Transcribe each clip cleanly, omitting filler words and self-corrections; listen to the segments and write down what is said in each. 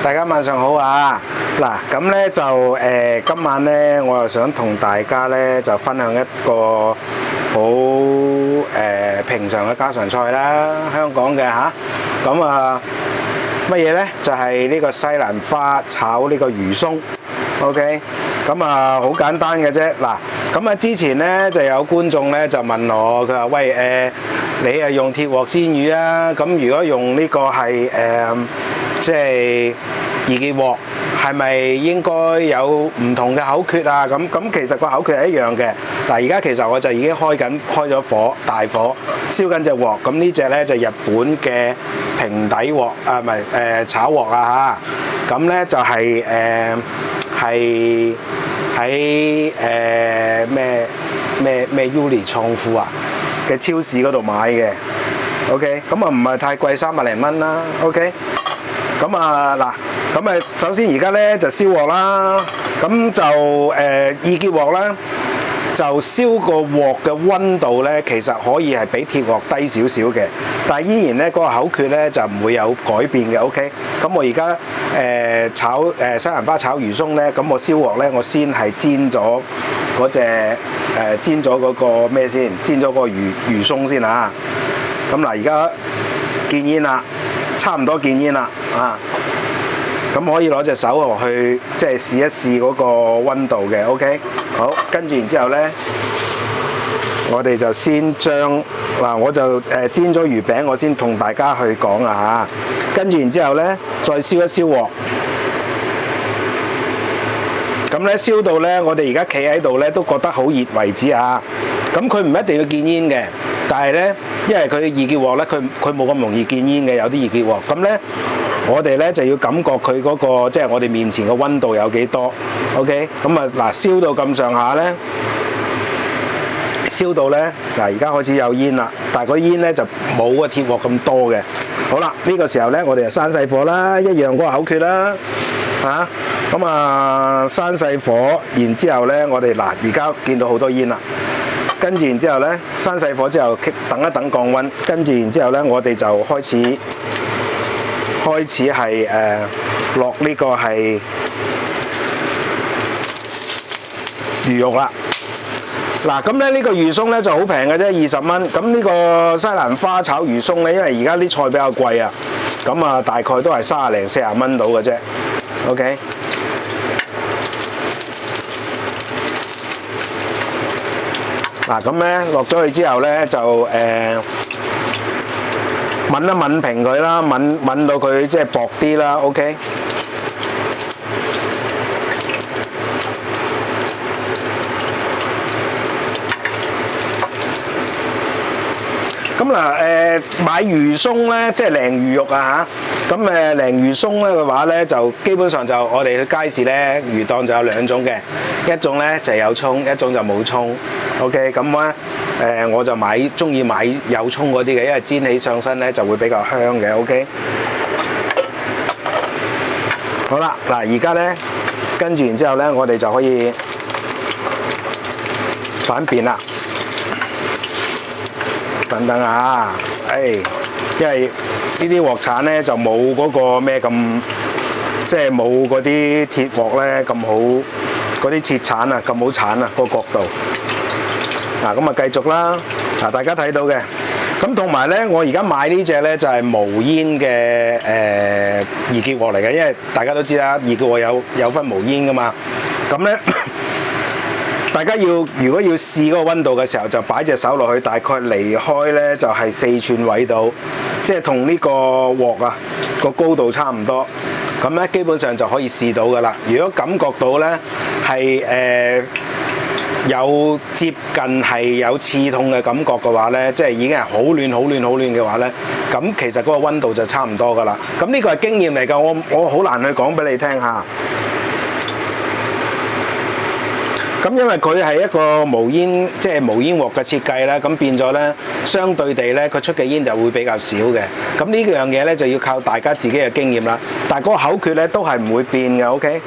大家晚上好啊！嗱，咁咧就今晚咧，我又想同大家咧就分享一個好平常嘅家常菜啦，香港嘅嚇。咁啊乜嘢咧？就係呢個西蘭花炒呢個魚鬆。OK， 咁啊好簡單嘅啫。嗱，咁啊之前咧就有觀眾咧就問我，佢話喂你係用鐵鑊煎魚啊？咁如果用呢個係即係易潔鑊，係咪應該有唔同嘅口訣啊？咁其實個口訣係一樣嘅。嗱，而家其實我就已經開咗火，大火燒緊隻鑊。咁呢隻咧就日本嘅平底鑊啊，唔係炒鑊啊嚇。咁咧就係係喺咩 Uli 創庫啊嘅超市嗰度買嘅。OK， 咁啊唔係太貴，300零蚊啦。OK。咁啊嗱，咁啊首先而家咧就燒鑊啦，咁就易潔鑊啦，就燒個鑊嘅溫度咧，其實可以係比鐵鑊低少少嘅，但係依然咧嗰個口訣咧就唔會有改變嘅。OK， 咁我而家炒西蘭花炒魚鬆咧，咁我燒鑊咧，我先係煎咗嗰隻煎咗嗰個咩先，煎咗個魚鬆先啊。咁嗱，而家見煙啦。差唔多見煙啦，啊！咁可以攞隻手落去，即係試一試嗰個溫度嘅 ，OK？ 好，跟住然之後咧，我哋就先將嗱，我就煎咗魚餅，我先同大家去講啊嚇。跟住然之後咧，再燒一燒鑊。咁咧燒到咧，我哋而家企喺度咧，都覺得好熱為止啊！咁佢唔一定要見煙嘅，但係咧，因為佢易潔鑊咧，佢冇咁容易見煙嘅，有啲易潔鑊。咁咧，我哋咧就要感覺佢嗰個即係我哋面前嘅溫度有幾多。OK， 咁啊嗱，燒到咁上下咧，燒到咧嗱，而家開始有煙啦，但係嗰煙咧就冇個鐵鑊咁多嘅。好啦，呢個時候咧，我哋就閂細火啦，一樣嗰個口訣啦，嚇。咁啊，閂細火，然之後咧，我哋嗱而家見到好多煙啦。跟住然之後咧，閂細火之後，等一等降溫。跟住然之後咧，我哋就開始係落呢個係魚肉啦。嗱，咁咧呢個魚鬆咧就好平嘅啫，20蚊。咁呢個西蘭花炒魚鬆咧，因為而家啲菜比較貴啊，咁啊大概都係30零40蚊到嘅啫。OK。嗱，咁咧落咗去之後咧就抿一抿平佢啦，抿到佢即係薄啲啦。OK。咁嗱買魚鬆咧，即係鯪魚肉啊嚇。咁鯪魚鬆咧嘅話咧，就基本上就我哋去街市咧，魚檔就有兩種嘅，一種咧就有葱，一種就冇葱。OK， 咁咧我就中意買有葱嗰啲嘅，因為煎起上身咧就會比較香嘅。OK， 好啦，嗱而家咧跟住然之後咧，我哋就可以反面啦。等等啊，因為呢啲鑊鏟咧就冇嗰個咩咁，即係冇嗰啲鐵鑊咧咁好，嗰啲切鏟啊咁好鏟啊個角度。嗱，咁啊繼續啦。嗱，大家睇到嘅。咁同埋咧，我而家買呢隻咧就係無煙嘅易潔鑊嚟嘅，因為大家都知啦，易潔鑊有分無煙噶嘛。咁咧。大家如果要試嗰個溫度嘅時候，就擺隻手落去，大概離開咧就係4寸位度，即係同呢個鑊啊個高度差唔多。咁咧基本上就可以試到噶啦。如果感覺到咧係有接近係有刺痛嘅感覺嘅話咧，即係已經係好暖嘅話咧，咁其實嗰個溫度就差唔多噶啦。咁呢個係經驗嚟㗎，我好難去講俾你聽下。咁因為佢係一個無煙鑊嘅設計啦，咁變咗咧，相對地咧，佢出嘅煙就會比較少嘅。咁呢樣嘢咧就要靠大家自己嘅經驗啦。但係嗰個口訣咧都係唔會變嘅。OK。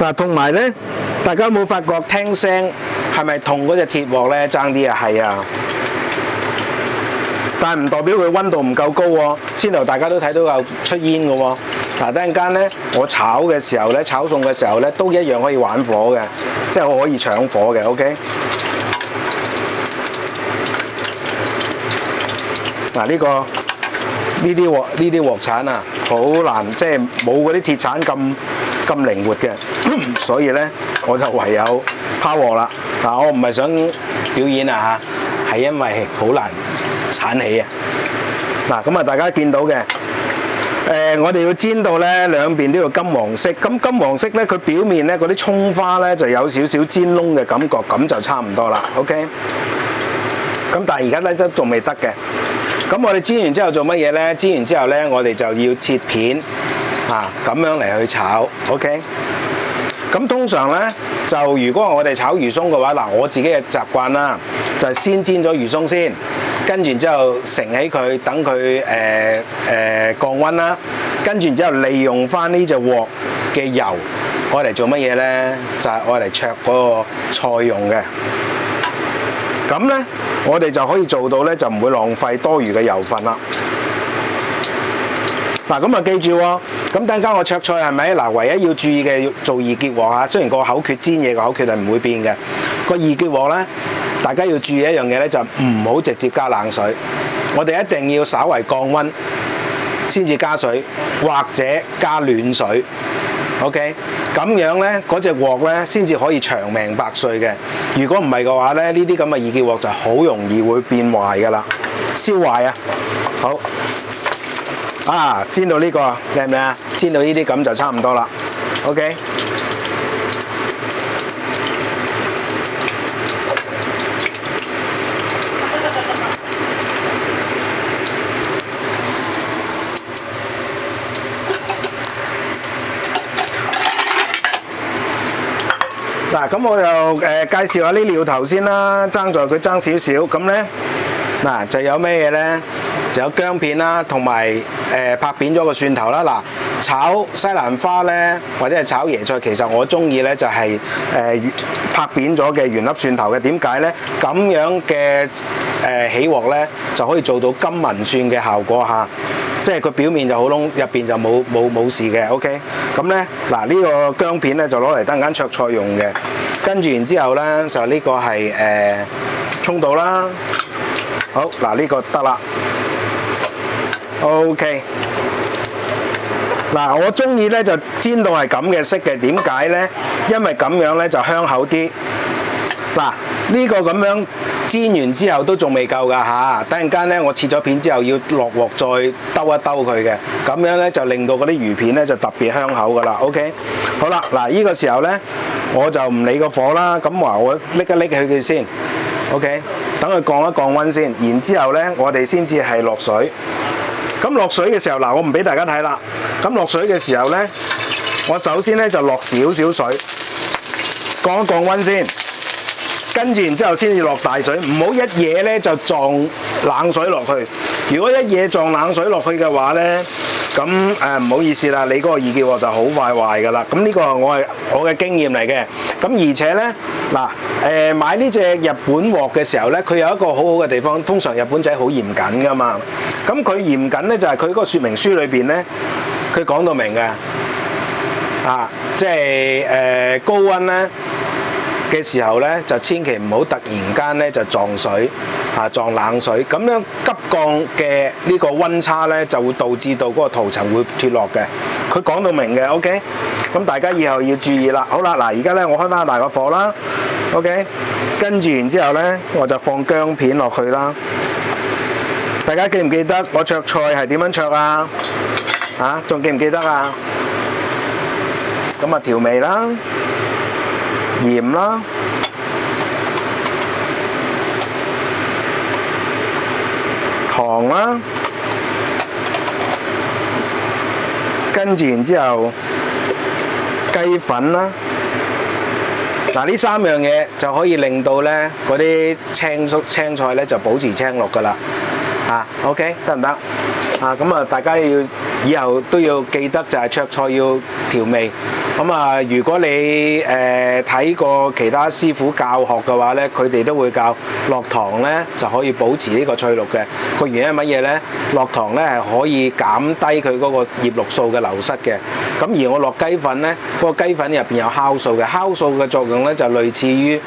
嗱，同埋咧，大家有冇發覺聽聲係咪同嗰隻鐵鑊咧爭啲啊？係啊。但係唔代表佢溫度唔夠高喎。先頭大家都睇到有出煙嘅喎。嗱，等陣間咧，我炒嘅時候咧，炒餸嘅時候咧，都一樣可以玩火嘅，即係我可以搶火嘅。OK。嗱，呢啲鑊鏟啊，好難，即係冇嗰啲鐵鏟咁靈活嘅，所以咧我就唯有拋鑊啦。嗱，我唔係想表演啊嚇，係因為好難鏟起啊。嗱，咁啊大家見到嘅。我哋要煎到咧兩邊都要金黃色，咁金黃色咧佢表面咧嗰啲葱花咧就有少少煎燶嘅感覺，咁就差唔多啦。OK，咁但係而家咧都仲未得嘅。咁我哋煎完之後做乜嘢咧？煎完之後咧，我哋就要切片啊，咁樣嚟去炒。OK，咁通常咧就如果我哋炒魚鬆嘅話，嗱我自己嘅習慣啦，就係先煎咗魚鬆先。跟住之後盛起佢，等佢降溫啦。跟住之後利用翻呢隻鑊嘅油，愛嚟做乜嘢咧？就係愛嚟灼嗰個菜用嘅。咁咧，我哋就可以做到咧，就唔會浪費多餘嘅油分啦。嗱，咁啊記住喎，咁等間我灼菜係咪？嗱，唯一要注意嘅要做二結鑊嚇。雖然個口訣煎嘢個口訣係唔會變嘅，個二結鑊咧。大家要注意一樣嘢咧，就唔好直接加冷水，我哋一定要稍為降溫先至加水，或者加暖水。OK， 咁樣咧嗰隻鑊咧先至可以長命百歲嘅。如果唔係嘅話咧，呢啲咁嘅二結鑊就好容易會變壞噶啦，燒壞啊！好啊，煎到呢個靚唔靚啊？煎到呢啲咁就差唔多啦。OK。嗱，咁我就介紹下啲料頭先啦，爭在佢爭少少，咁咧嗱就有咩嘢咧？就有薑片啦，同埋拍扁咗個蒜頭啦。嗱，炒西蘭花咧，或者係炒椰菜，其實我中意咧就係拍扁咗嘅原粒蒜頭嘅。點解咧？咁樣嘅起鑊咧，就可以做到金銀蒜嘅效果嚇。即係佢表面就好燶，入邊就冇事嘅。OK， 咁咧嗱呢個薑片咧就攞嚟等間灼菜用嘅。跟住然之後咧就呢個係葱到啦。好嗱，呢個得啦。OK， 嗱我中意咧就煎到係咁嘅色嘅。點解咧？因為咁樣咧就香口啲。嗱呢個咁樣煎完之後都仲未夠㗎嚇，等陣間咧我切咗片之後要落鑊再兜一兜佢嘅，咁樣咧就令到嗰啲魚片咧就特別香口㗎啦。OK， 好啦，嗱呢個時候咧我就唔理個火啦，咁話我拎一拎佢先。OK， 等佢降一降溫先，然之後咧我哋先至係落水。咁落水嘅時候，嗱我唔俾大家睇啦。咁落水嘅時候咧，我首先咧就落少少水，降一降溫先。跟住然之後先至落大水，唔好一嘢咧就撞冷水落去。如果一嘢撞冷水落去嘅話咧，咁唔好意思啦，你嗰個二結鑊就好快壞㗎啦。咁呢個我嘅經驗嚟嘅。咁而且咧嗱買呢隻日本鑊嘅時候咧，佢有一個好好嘅地方，通常日本仔好嚴謹㗎嘛。咁佢嚴謹咧就係佢嗰個說明書裏邊咧，佢講到明嘅即係高溫咧嘅時候咧，就千祈唔好突然間咧就撞水撞冷水，咁樣急降嘅呢個溫差咧就會導致到嗰個塗層會脫落嘅。佢講到明嘅 ，OK， 咁大家以後要注意啦。好啦，嗱而家咧我開翻大個火啦 ，OK， 跟住然之後咧我就放薑片落去啦。大家記唔記得我灼菜係點樣灼啊？仲記唔記得啊？咁啊調味啦。鹽啦，糖啦，跟住然之後雞粉啦。嗱呢三樣嘢就可以令到咧嗰啲青菜咧就保持青綠㗎啦。OK 得唔得？咁啊大家要以後都要記得就係灼菜要調味。咁啊，如果你睇過其他師傅教學嘅話咧，佢哋都會教落糖咧就可以保持呢個翠綠嘅。個原因係乜嘢咧？落糖咧係可以減低佢嗰個葉綠素嘅流失嘅。咁而我落雞粉咧，嗰個雞粉入邊有酵素嘅，酵素嘅作用咧就類似於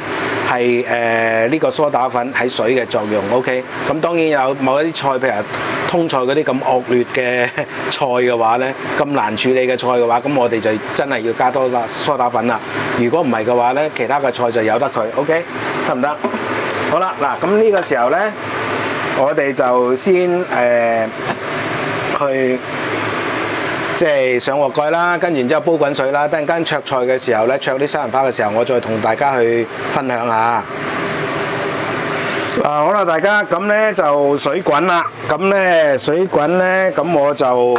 係呢個梳打粉喺水嘅作用。OK， 咁當然有某一啲菜，譬如通菜嗰啲咁惡劣嘅菜嘅話咧，咁難處理嘅菜嘅話，咁我哋就真係要加多梳打粉啦。如果唔係嘅話咧，其他嘅菜就由得佢。OK， 得唔得？好啦，嗱，咁呢個時候咧，我哋就先去即係上鑊蓋啦，跟住然之後煲滾水啦。等陣間灼菜嘅時候咧，灼啲西蘭花嘅時候，我再同大家去分享下。好啦，大家咁咧就水滾啦。咁咧水滾咧，咁我就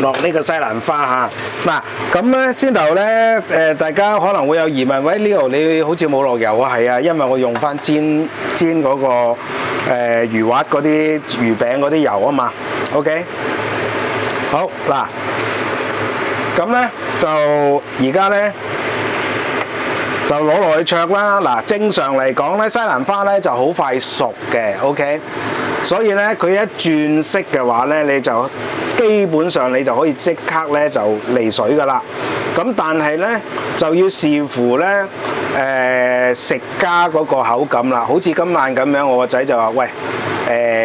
落呢個西蘭花嚇。嗱，咁咧先頭咧大家可能會有疑問，喂，呢度你好似冇落油啊？係啊，因為我用翻煎嗰個魚滑嗰啲魚餅嗰啲油啊嘛。OK， 好嗱，咁咧就而家咧就攞落去灼啦。嗱，正常嚟講咧，西蘭花咧就好快熟嘅。OK， 所以咧佢一轉色嘅話咧，你就基本上你就可以即刻咧就離水噶啦。咁但係咧就要視乎咧食家嗰個口感啦。好似今晚咁樣，我個仔就話：喂，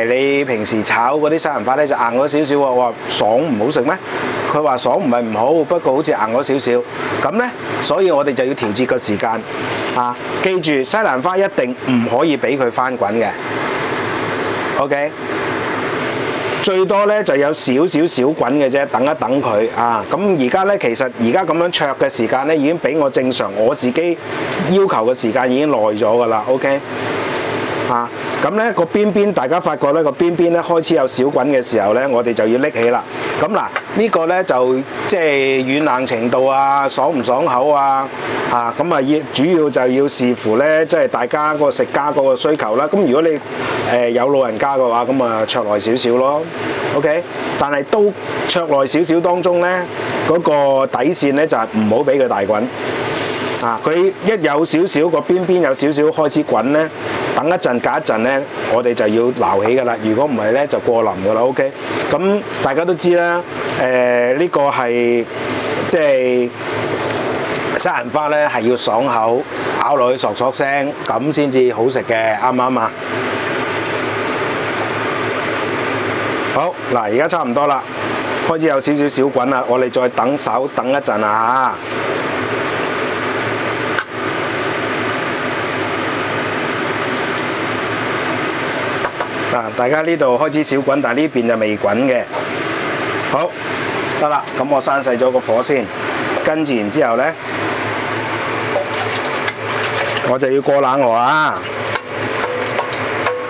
你平時炒嗰啲西蘭花咧就硬咗少少喎。我話爽唔好食咩？佢話爽唔係唔好，不過好似硬咗少少。咁咧，所以我哋就要調節個時間啊！記住，西蘭花一定唔可以俾佢翻滾嘅。OK， 最多咧就有少少小滾嘅啫，等一等佢啊！咁而家咧，其實而家咁樣灼嘅時間咧，已經比我正常我自己要求嘅時間已經耐咗噶啦。OK， 啊！咁咧個邊邊，大家發覺咧個邊邊咧開始有小滾嘅時候咧，我哋就要拎起啦。咁嗱，呢個咧就即係軟硬程度啊，爽唔爽口啊，咁啊主要就要視乎咧，即係大家個食家嗰個需求啦。咁如果你有老人家嘅話，咁啊灼耐少少咯。OK， 但係都灼耐少少當中咧，嗰個底線咧就係唔好俾佢大滾。佢一有少少個邊邊有少少開始滾咧，等一陣隔一陣咧，我哋就要撈起噶啦。如果唔係咧，就過腍噶啦。OK， 咁大家都知啦。呢個係即係西蘭花咧，係要爽口，咬落去索索聲，咁先至好食嘅，啱唔啱啊？好嗱，而家差唔多啦，開始有少少小滾啦，我哋再等一陣啊。嗱，大家呢度開始小滾，但係呢邊就未滾嘅。好，得啦，咁我閂細咗個火先，跟住然之後咧，我就要過冷河啊。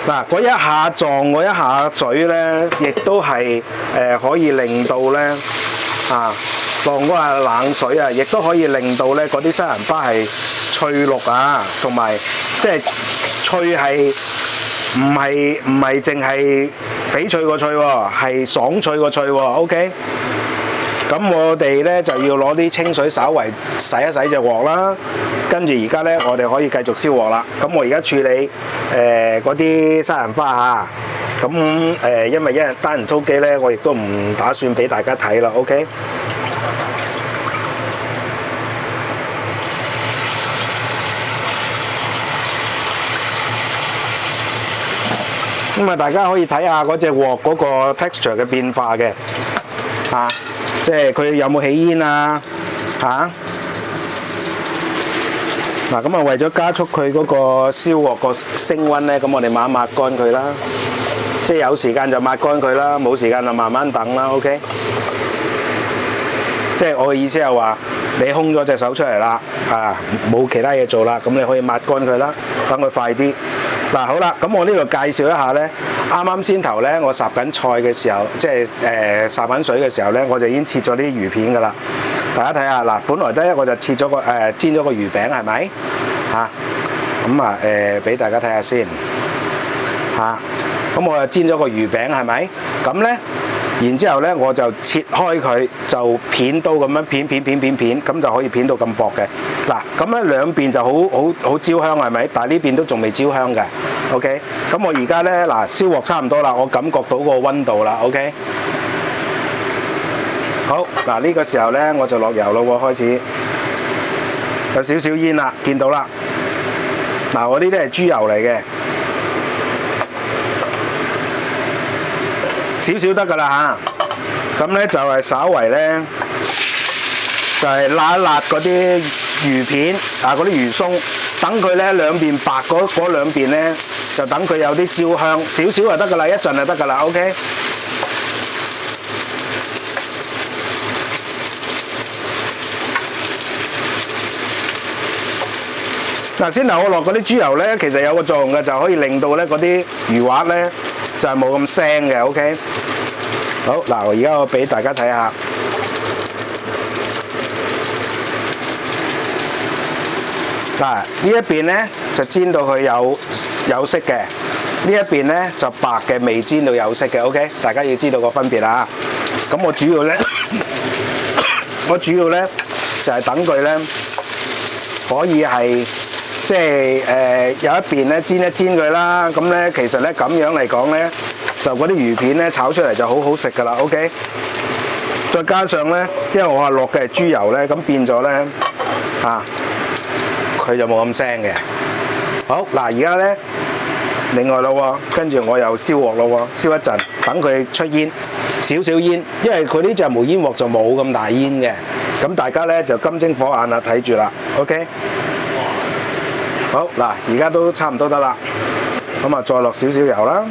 嗱，嗰一下撞嗰一下水咧，亦都係可以令到咧撞嗰下冷水啊，亦都可以令到咧嗰啲西蘭花係翠綠啊，同埋即係脆係。唔係淨係翡翠個脆喎，係爽脆個脆喎。OK， 咁我哋咧就要攞啲清水稍為洗一洗隻鑊啦。跟住而家咧，我哋可以繼續燒鑊啦。咁我而家處理嗰啲西蘭花嚇。咁因為一日單人操機咧，我亦都唔打算俾大家睇啦。OK。咁啊，大家可以睇下嗰隻鑊嗰個 texture 嘅變化嘅，即係佢有冇起煙啊？嗱，咁啊為咗加速佢嗰個燒鑊個升溫咧，咁我哋抹乾佢啦，即係有時間就抹乾佢啦，冇時間就慢慢等啦。OK， 即係我嘅意思係話，你空咗隻手出嚟啦，冇其他嘢做啦，咁你可以抹乾佢啦，等佢快啲。嗱，好啦，咁我呢度介紹一下咧，啱先頭咧，我烚緊菜嘅時候，即係烚緊水嘅時候咧，我就已經切咗啲魚片噶啦。大家睇下，嗱，本來咧我就切咗個煎咗個魚餅，係咪？咁俾大家睇下先。咁我就煎咗個魚餅，係咪？咁咧然之後咧我就切開佢，就片刀咁樣片，咁就可以片到咁薄嘅。嗱，咁咧兩邊就好焦香係咪？但係呢邊都仲未焦香嘅。OK， 咁我而家咧嗱燒鑊差唔多啦，我感覺到個溫度啦。OK， 好嗱，呢個時候咧我就落油咯喎，開始有少少煙啦，見到啦。嗱，我呢啲係豬油嚟嘅。少少得㗎啦嚇，咁咧就係稍為咧就係辣一辣嗰啲魚片啊，嗰啲魚鬆，等佢咧兩邊白嗰兩邊咧，就等佢有啲焦香，少少就得㗎啦，一陣就得㗎啦。OK， 嗱，先頭我落嗰啲豬油咧，其實有個作用嘅，就可以令到咧嗰啲魚滑咧就係冇咁腥嘅。OK。好嗱，而家我俾大家睇下，嗱呢一邊咧就煎到佢有色嘅，呢一邊咧就白嘅，未煎到有色嘅。OK， 大家要知道個分別啦。咁我主要咧就係等佢咧可以係即係有一邊咧煎一煎佢啦。咁咧其實咧咁樣嚟講咧，就嗰啲魚片咧炒出嚟就好好食㗎啦。OK， 再加上咧，因為我話落嘅係豬油咧，咁變咗咧佢就冇咁腥嘅。好嗱，而家咧另外咯喎，跟住我又燒鑊咯喎，燒一陣，等佢出煙，少少煙，因為佢呢隻無煙鑊就冇咁大煙嘅。咁大家咧就金睛火眼啦，睇住啦。OK， 好嗱，而家都差唔多得啦，咁啊再落少少油啦。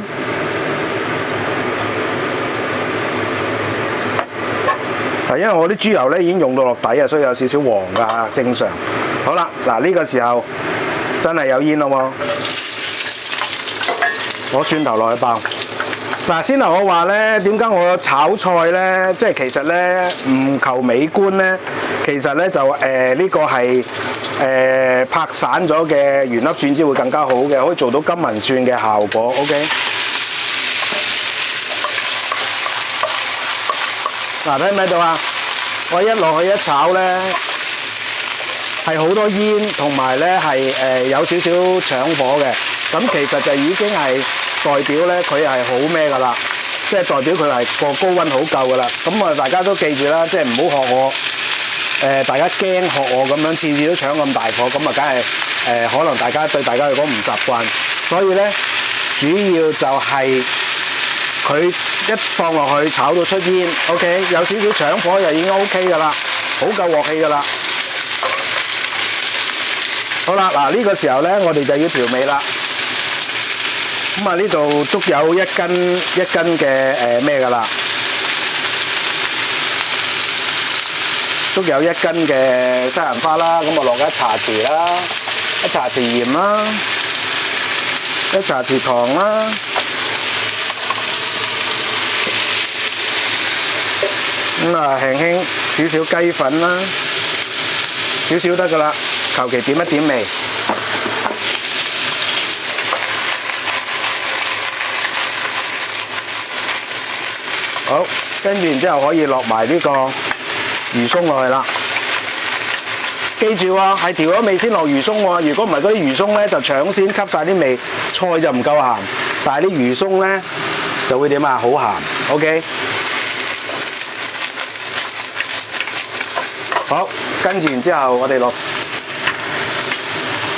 因為我啲豬油咧已經用到落底啊，所以有少少黃㗎嚇，正常。好啦，嗱呢個時候真係有煙咯喎，攞蒜頭落去爆。嗱，先頭我話咧，點解我炒菜咧，即係其實咧唔求美觀咧，其實咧就呢個係拍散咗嘅原粒蒜枝會更加好嘅，可以做到金銀蒜嘅效果。OK。嗱，睇唔睇到啊？我一落去一炒咧，係好多煙，同埋咧係有少少搶火嘅。咁其實就已經係代表咧佢係好咩㗎啦，即係代表佢係個高溫好夠㗎啦。咁啊，大家都記住啦，即係唔好學我大家驚學我咁樣次次都搶咁大火，咁啊梗係可能大家對大家嚟講唔習慣。所以咧，主要就係佢一放落去炒到出煙 ，OK， 有少少搶火就已經 OK 㗎啦，好夠鑊氣㗎啦。好啦，嗱呢個時候咧，我哋就要調味啦。咁啊，呢度足有一斤嘅咩㗎啦，足有1斤嘅西蘭花啦。咁我落一茶匙啦，一茶匙鹽啦，一茶匙糖啦。咁啊，輕輕少少雞粉啦，少少得㗎啦，求其點一點味。好，跟住然之後可以落埋呢個魚鬆落去啦。記住喎，係調咗味先落魚鬆喎。如果唔係嗰啲魚鬆咧，就搶先吸晒啲味，菜就唔夠鹹。但係啲魚鬆咧就會點啊？好鹹。OK。好，跟住然之後，我哋落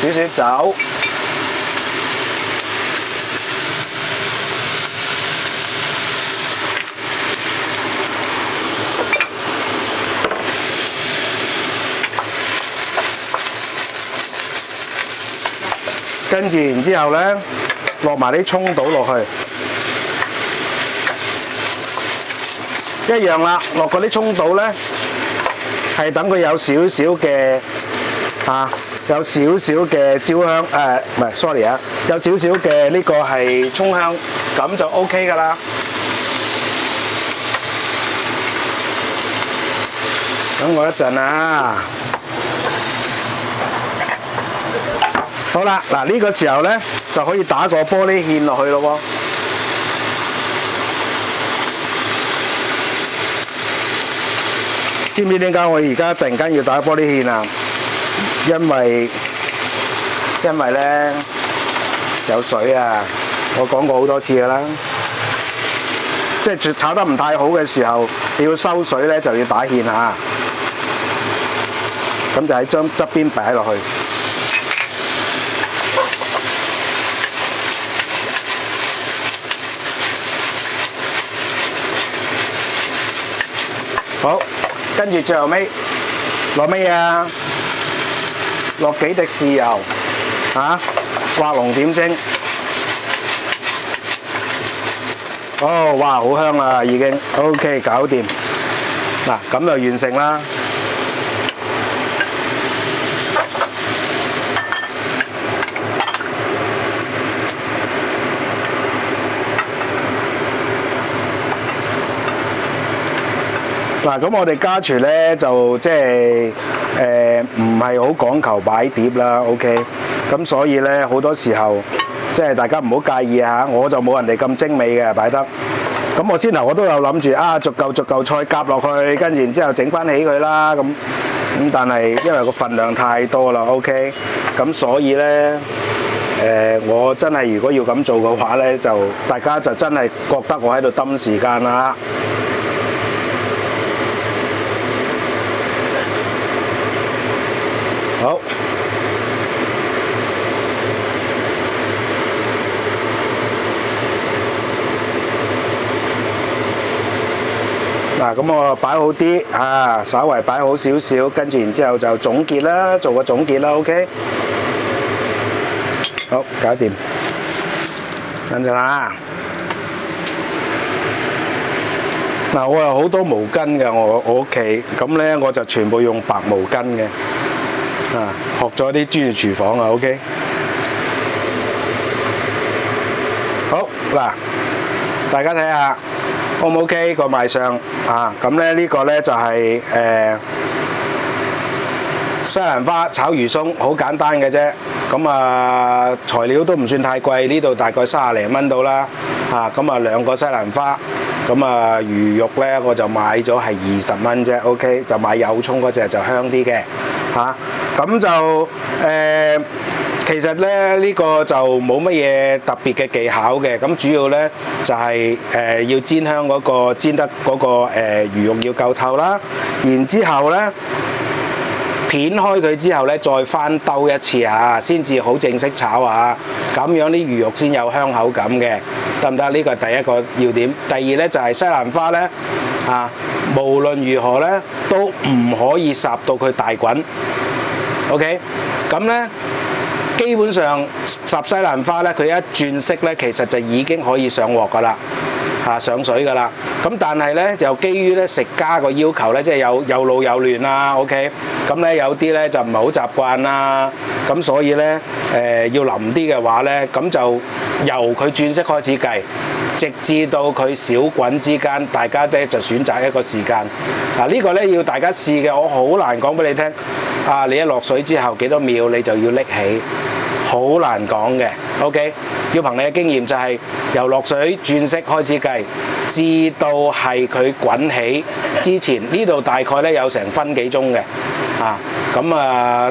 少少酒，跟住然之後咧，落埋啲葱倒落去，一樣啦。落嗰啲葱倒咧。係等佢有少少嘅有少少嘅焦香，唔係 sorry 啊，有少少嘅呢個係葱香，咁就 OK 㗎啦。等我一陣啊。好啦，嗱呢個時候咧就可以打個玻璃芡落去咯喎。知唔知點解我而家突然間要打玻璃芡啊？因為咧有水啊！我講過好多次㗎啦，即係炒得唔太好嘅時候，你要收水咧就要打芡嚇。咁就喺將側邊擺落去。好，跟住最後尾落乜嘢啊？落幾滴豉油嚇，畫龍點睛。哦，哇，好香啦，已經 OK， 搞掂。嗱，咁就完成啦。嗱，咁我哋家廚咧就即係唔係好講求擺碟啦 ，OK， 咁所以咧好多時候即係大家唔好介意嚇，我就冇人哋咁精美嘅擺得。咁我先頭我都有諗住啊，逐嚿菜夾落去，跟住然之後整翻起佢啦，咁但係因為個份量太多啦 ，OK， 咁所以咧我真係如果要咁做嘅話咧，就大家就真係覺得我喺度抌時間啦。好，嗱，咁我擺好啲啊，稍為擺好少少，跟住然之後就總結啦，做個總結啦 ，OK。好，搞掂，等陣啦。嗱，我有好多毛巾嘅，我屋企，咁咧我就全部用白毛巾嘅。啊，學咗啲專業廚房啊 ，OK。好嗱，大家睇下 O 唔 OK 個賣相啊？咁咧呢個咧就係西蘭花炒魚鬆，好簡單嘅啫。咁啊材料都唔算太貴，呢度大概30零蚊到啦。啊，咁啊2個西蘭花，咁啊魚肉咧我就買咗係20蚊啫 ，OK， 就買有葱嗰隻就香啲嘅。嚇，咁就其實咧呢個就冇乜嘢特別嘅技巧嘅，咁主要咧就係要煎香嗰個煎得嗰個魚肉要夠透啦，然之後咧片開佢之後咧再翻兜一次啊，先至好正式炒啊，咁樣啲魚肉先有香口感嘅，得唔得？呢個係第一個要點。第二咧就係西蘭花咧啊。無論如何咧，都唔可以烚到佢大滾。OK， 咁咧基本上烚西蘭花咧，佢一轉色咧，其實就已經可以上鑊噶啦，上水噶啦。咁但係咧，就基於咧食家個要求咧，即係有老有嫩啦。OK， 咁咧有啲咧就唔係好習慣啦。咁所以咧要腍啲嘅話咧，咁就由佢轉色開始計。直至到佢小滾之間，大家咧就選擇一個時間。呢個咧要大家試嘅，我好難講俾你聽。你一落水之後幾多秒你就要拎起，好難講嘅。OK， 要憑你嘅經驗就係由落水轉色開始計，至到係佢滾起之前，呢度大概咧有成分幾鐘嘅。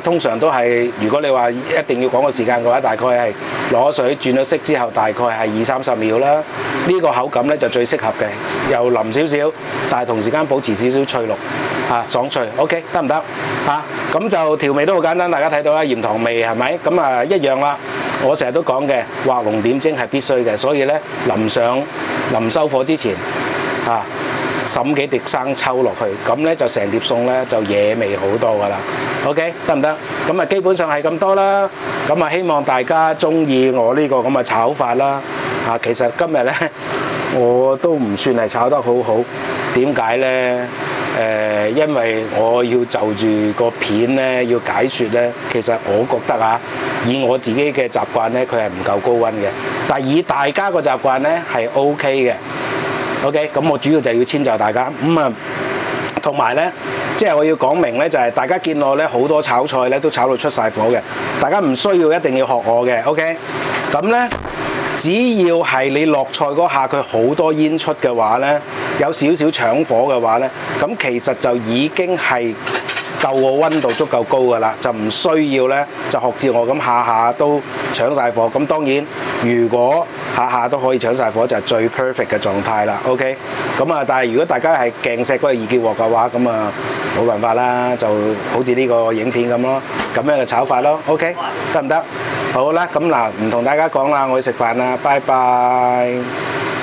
通常都係如果你話一定要講個時間嘅話，大概係攞水轉咗色之後，大概係20-30秒啦。呢個口感咧就最適合嘅，又腍少少，但係同時間保持少少脆綠，爽脆。OK， 得唔得？咁就調味都好簡單，大家睇到啦，鹽糖味係咪？咁一樣啦。我成日都講嘅，畫龍點睛係必須嘅，所以咧臨收火之前滲幾滴生抽落去，咁咧就成碟餸咧就惹味好多噶啦。OK， 得唔得？咁基本上係咁多啦。咁希望大家中意我呢個咁嘅炒法啦。其實今日咧我都唔算係炒得好好，點解咧？因為我要就住個片咧要解說咧，其實我覺得以我自己嘅習慣咧，佢係唔夠高溫嘅。但係以大家個習慣咧係 OK 嘅。OK， 咁我主要就要遷就大家。同埋咧，即係我要講明咧，就係大家見我咧好多炒菜咧都炒到出晒火嘅，大家唔需要一定要學我嘅。OK，咁咧只要係你落菜嗰下佢好多煙出嘅話呢，有少少搶火嘅話呢，咁其實就已經係夠個溫度足夠高㗎啦，就唔需要呢，就學似我咁下下都搶晒火。咁當然，如果下下都可以搶晒火，就係最 perfect 嘅狀態啦。OK， 咁啊，但係如果大家係鏡石嗰個二結鑊嘅話，咁啊冇辦法啦，就好似呢個影片咁咯，咁樣嘅炒法咯。OK， 得唔得？好啦，咁嗱，唔同大家講啦，我去食飯啦，拜拜。